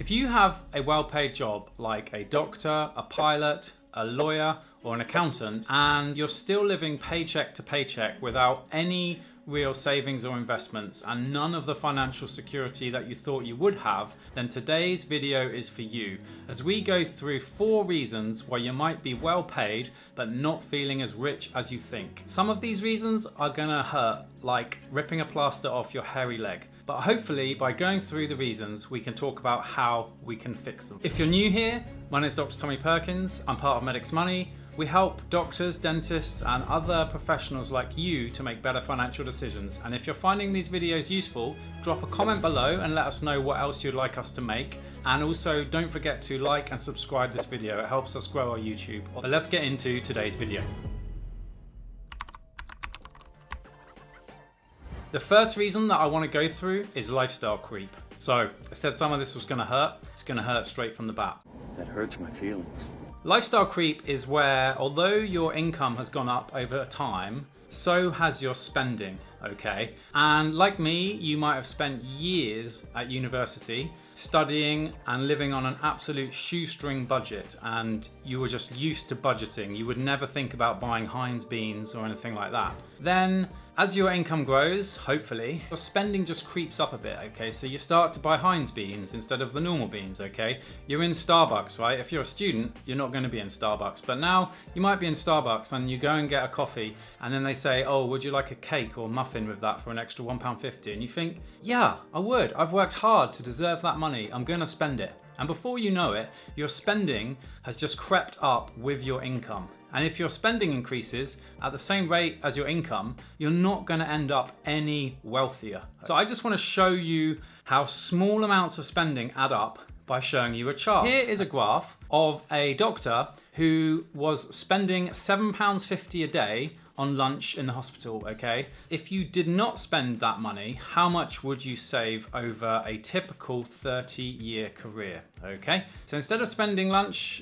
If you have a well-paid job like a doctor, a pilot, a lawyer, or an accountant, and you're still living paycheck to paycheck without any real savings or investments and none of the financial security that you thought you would have, then today's video is for you as we go through 4 reasons why you might be well paid but not feeling as rich as you think. Some of these reasons are gonna hurt, like ripping a plaster off your hairy leg. But hopefully by going through the reasons, we can talk about how we can fix them. If you're new here, my name is Dr. Tommy Perkins. I'm part of Medics Money. We help doctors, dentists, and other professionals like you to make better financial decisions. And if you're finding these videos useful, drop a comment below and let us know what else you'd like us to make. And also don't forget to like and subscribe this video. It helps us grow our YouTube. But let's get into today's video. The first reason that I want to go through is lifestyle creep. So I said some of this was going to hurt. It's going to hurt straight from the bat. That hurts my feelings. Lifestyle creep is where, although your income has gone up over time, so has your spending, okay? And like me, you might have spent years at university studying and living on an absolute shoestring budget, and you were just used to budgeting. You would never think about buying Heinz beans or anything like that. Then, as your income grows, hopefully, your spending just creeps up a bit, okay? So you start to buy Heinz beans instead of the normal beans, okay? You're in Starbucks, right? If you're a student, you're not gonna be in Starbucks. But now, you might be in Starbucks and you go and get a coffee, and then they say, oh, would you like a cake or muffin with that for an extra £1.50? And you think, yeah, I would. I've worked hard to deserve that money. I'm gonna spend it. And before you know it, your spending has just crept up with your income. And if your spending increases at the same rate as your income, you're not going to end up any wealthier. So I just want to show you how small amounts of spending add up by showing you a chart. Here is a graph of a doctor who was spending £7.50 a day on lunch in the hospital, okay? If you did not spend that money, how much would you save over a typical 30-year career, okay? So instead of spending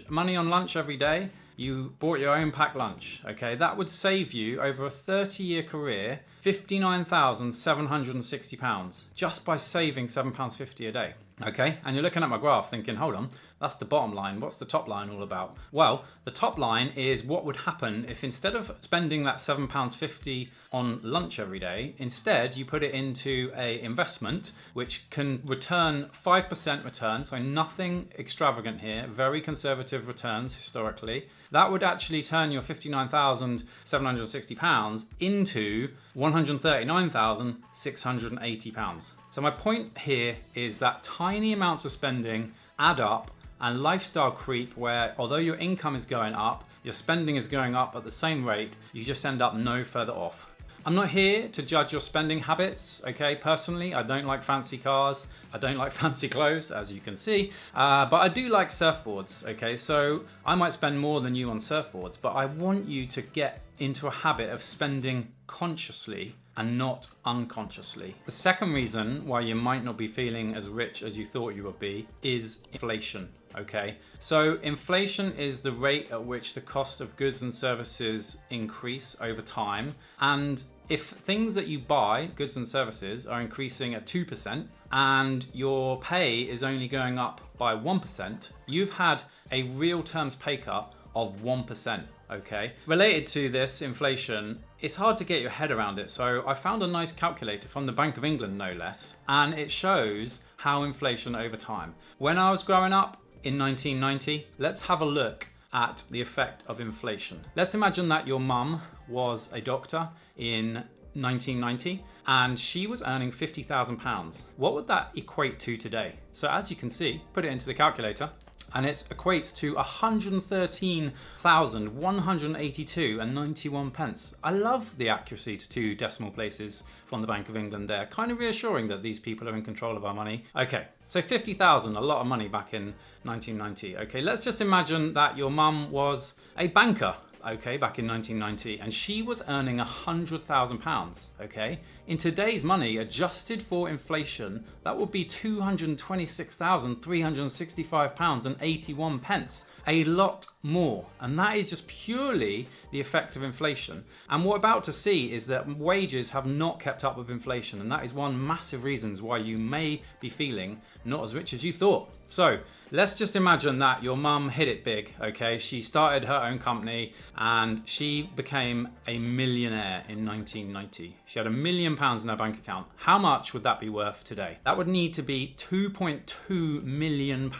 money on lunch every day, you bought your own packed lunch, okay? That would save you over a 30-year career, £59,760 just by saving £7.50 a day, okay? And you're looking at my graph thinking, hold on, that's the bottom line. What's the top line all about? Well, the top line is what would happen if instead of spending that £7.50 on lunch every day, instead you put it into an investment which can return 5% return, so nothing extravagant here, very conservative returns historically. That would actually turn your £59,760 into £139,680. So my point here is that tiny amounts of spending add up, and lifestyle creep where although your income is going up, your spending is going up at the same rate, you just end up no further off. I'm not here to judge your spending habits, okay? Personally, I don't like fancy cars, I don't like fancy clothes, as you can see, but I do like surfboards, okay? So I might spend more than you on surfboards, but I want you to get into a habit of spending consciously and not unconsciously. The second reason why you might not be feeling as rich as you thought you would be is inflation, okay? So inflation is the rate at which the cost of goods and services increase over time. And if things that you buy, goods and services, are increasing at 2% and your pay is only going up by 1%, you've had a real terms pay cut of 1%, okay? Related to this inflation, it's hard to get your head around it, so I found a nice calculator from the Bank of England, no less, and it shows how inflation over time. When I was growing up in 1990, let's have a look at the effect of inflation. Let's imagine that your mum was a doctor in 1990 and she was earning £50,000. What would that equate to today? So as you can see, put it into the calculator, and it equates to 113,182.91 pence. I love the accuracy to 2 decimal places from the Bank of England there. Kind of reassuring that these people are in control of our money. Okay, so 50,000, a lot of money back in 1990. Okay, let's just imagine that your mum was a banker, okay, back in 1990, and she was earning £100,000, okay? In today's money, adjusted for inflation, that would be £226,365.81, a lot more. And that is just purely the effect of inflation. And what we're about to see is that wages have not kept up with inflation, and that is one massive reason why you may be feeling not as rich as you thought. So let's just imagine that your mum hit it big, okay? She started her own company and she became a millionaire in 1990. She had £1 million in her bank account. How much would that be worth today? That would need to be £2.2 million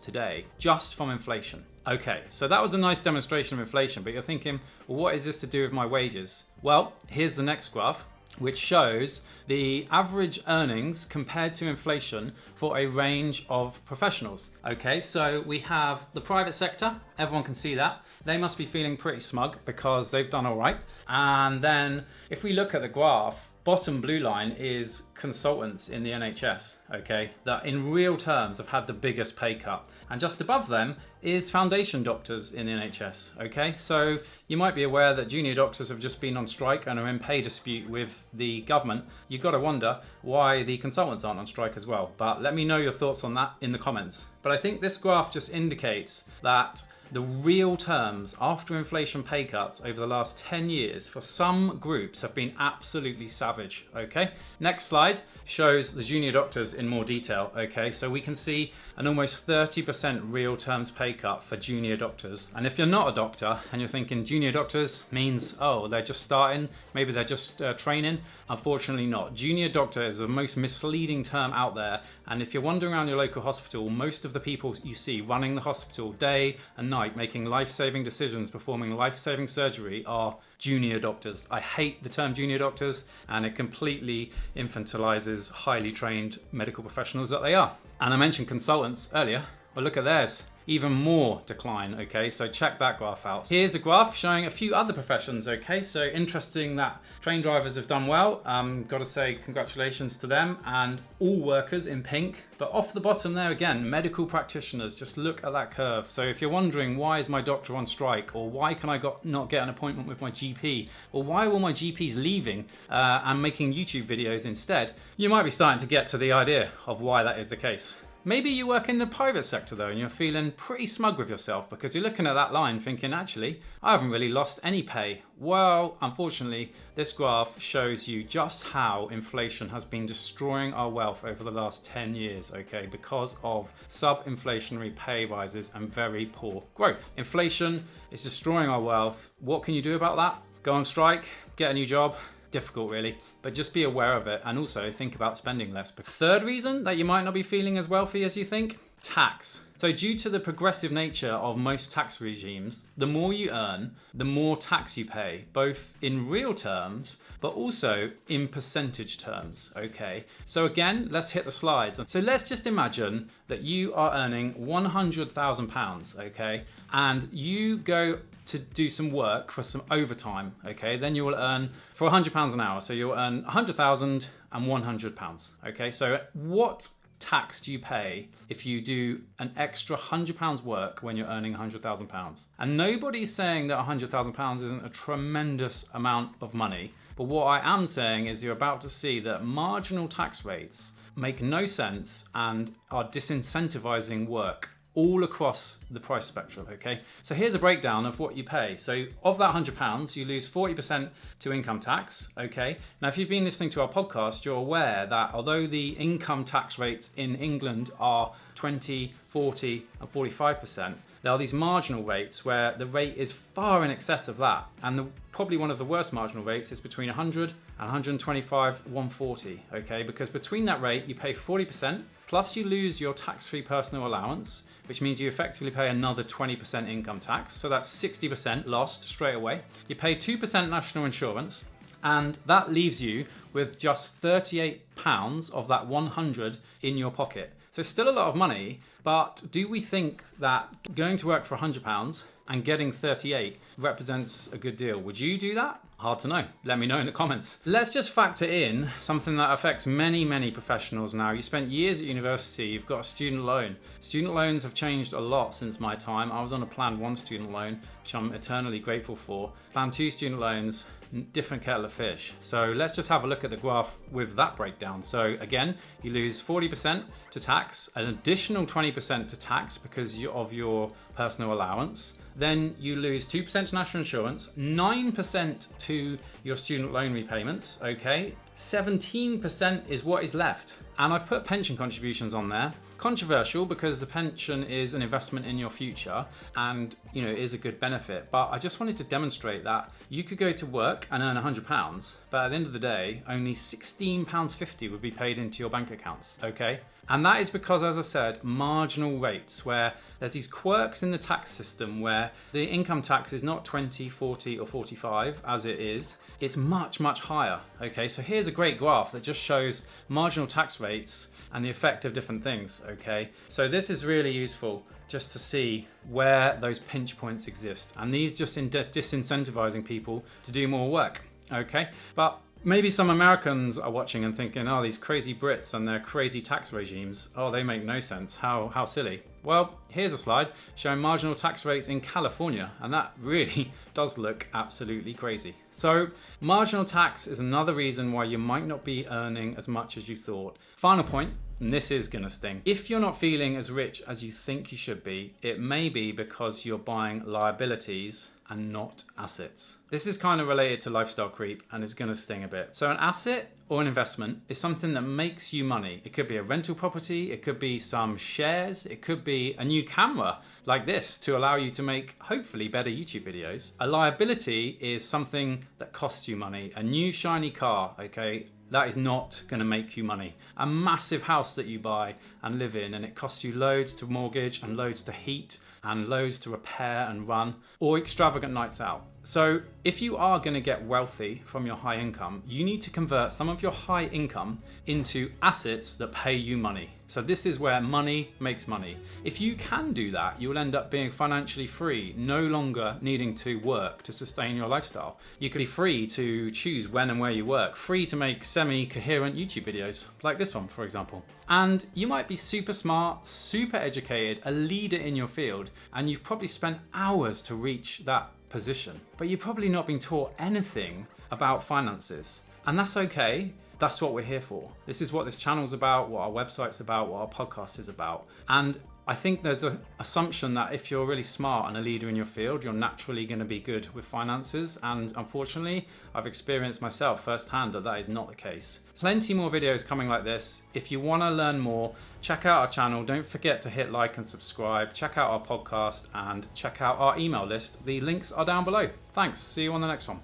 today, just from inflation. Okay, so that was a nice demonstration of inflation, but you're thinking, well, what is this to do with my wages? Well, here's the next graph, which shows the average earnings compared to inflation for a range of professionals. Okay, so we have the private sector, everyone can see that. They must be feeling pretty smug because they've done all right. And then if we look at the graph, bottom blue line is consultants in the NHS, okay, that in real terms have had the biggest pay cut. And just above them is foundation doctors in the NHS, okay? So you might be aware that junior doctors have just been on strike and are in pay dispute with the government. You've got to wonder why the consultants aren't on strike as well. But let me know your thoughts on that in the comments. But I think this graph just indicates that the real terms after inflation pay cuts over the last 10 years for some groups have been absolutely savage, okay? Next slide shows the junior doctors in more detail, okay? So we can see an almost 30% real terms pay cut for junior doctors. And if you're not a doctor and you're thinking junior doctors means, oh, they're just starting, maybe they're just training, unfortunately not. Junior doctor is the most misleading term out there. And if you're wandering around your local hospital, most of the people you see running the hospital day and night, making life-saving decisions, performing life-saving surgery are junior doctors. I hate the term junior doctors, and it completely infantilizes highly trained medical professionals that they are. And I mentioned consultants earlier. Well, look at theirs. Even more decline, okay? So check that graph out. Here's a graph showing a few other professions, okay? So interesting that train drivers have done well. Got to say congratulations to them, and all workers in pink. But off the bottom there again, medical practitioners, just look at that curve. So if you're wondering, why is my doctor on strike? Or why can I not get an appointment with my GP? Or why are all my GPs leaving and making YouTube videos instead? You might be starting to get to the idea of why that is the case. Maybe you work in the private sector though, and you're feeling pretty smug with yourself because you're looking at that line thinking, actually, I haven't really lost any pay. Well, unfortunately, this graph shows you just how inflation has been destroying our wealth over the last 10 years, okay, because of sub-inflationary pay rises and very poor growth. Inflation is destroying our wealth. What can you do about that? Go on strike, get a new job. Difficult really, but just be aware of it and also think about spending less. Third reason that you might not be feeling as wealthy as you think, tax. So due to the progressive nature of most tax regimes, the more you earn, the more tax you pay, both in real terms, but also in percentage terms, okay? So again, let's hit the slides. So let's just imagine that you are earning £100,000, okay? And you go to do some work for some overtime, okay? Then you will earn for £100 an hour. So you'll earn 100,000 and £100, okay? So what tax do you pay if you do an extra £100 work when you're earning £100,000? And nobody's saying that £100,000 isn't a tremendous amount of money, but what I am saying is you're about to see that marginal tax rates make no sense and are disincentivizing work all across the price spectrum, okay? So here's a breakdown of what you pay. So of that £100, you lose 40% to income tax, okay? Now, if you've been listening to our podcast, you're aware that although the income tax rates in England are 20, 40, and 45%, there are these marginal rates where the rate is far in excess of that. And probably one of the worst marginal rates is between 100 and 125, 140, okay? Because between that rate, you pay 40%, plus you lose your tax-free personal allowance, which means you effectively pay another 20% income tax. So that's 60% lost straight away. You pay 2% national insurance, and that leaves you with just £38 of that 100 in your pocket. So it's still a lot of money, but do we think that going to work for £100 and getting 38 represents a good deal? Would you do that? Hard to know. Let me know in the comments. Let's just factor in something that affects many, many professionals now. You spent years at university, you've got a student loan. Student loans have changed a lot since my time. I was on a Plan 1 student loan, which I'm eternally grateful for. Plan 2 student loans, different kettle of fish. So let's just have a look at the graph with that breakdown. So again, you lose 40% to tax, an additional 20% to tax because of your personal allowance. then you lose 2% to national insurance, 9% to your student loan repayments, okay? 17% is what is left. And I've put pension contributions on there. Controversial because the pension is an investment in your future and is a good benefit. But I just wanted to demonstrate that you could go to work and earn £100, but at the end of the day, only £16.50 would be paid into your bank accounts, okay? And that is because, as I said, marginal rates, where there's these quirks in the tax system where the income tax is not 20, 40 or 45 as it is, it's much, much higher, okay? So here's a great graph that just shows marginal tax rates and the effect of different things, okay? So this is really useful just to see where those pinch points exist. And these just disincentivizing people to do more work, okay? But maybe some Americans are watching and thinking, oh, these crazy Brits and their crazy tax regimes, oh, they make no sense, how silly. Well, here's a slide showing marginal tax rates in California, and that really does look absolutely crazy. So marginal tax is another reason why you might not be earning as much as you thought. Final point, and this is gonna sting. If you're not feeling as rich as you think you should be, it may be because you're buying liabilities and not assets. This is kind of related to lifestyle creep and it's gonna sting a bit. So an asset or an investment is something that makes you money. It could be a rental property, it could be some shares, it could be a new camera like this to allow you to make hopefully better YouTube videos. A liability is something that costs you money. A new shiny car, okay? That is not going to make you money. A massive house that you buy and live in and it costs you loads to mortgage and loads to heat and loads to repair and run, or extravagant nights out. So if you are going to get wealthy from your high income, you need to convert some of your high income into assets that pay you money. So this is where money makes money. If you can do that, you will end up being financially free, no longer needing to work to sustain your lifestyle. You could be free to choose when and where you work, free to make semi-coherent YouTube videos, like this one, for example. And you might be super smart, super educated, a leader in your field, and you've probably spent hours to reach that position, but you've probably not been taught anything about finances. And that's okay. That's what we're here for. This is what this channel's about, what our website's about, what our podcast is about. And I think there's an assumption that if you're really smart and a leader in your field, you're naturally going to be good with finances. And unfortunately, I've experienced myself firsthand that that is not the case. Plenty more videos coming like this. If you want to learn more, check out our channel. Don't forget to hit like and subscribe. Check out our podcast and check out our email list. The links are down below. Thanks. See you on the next one.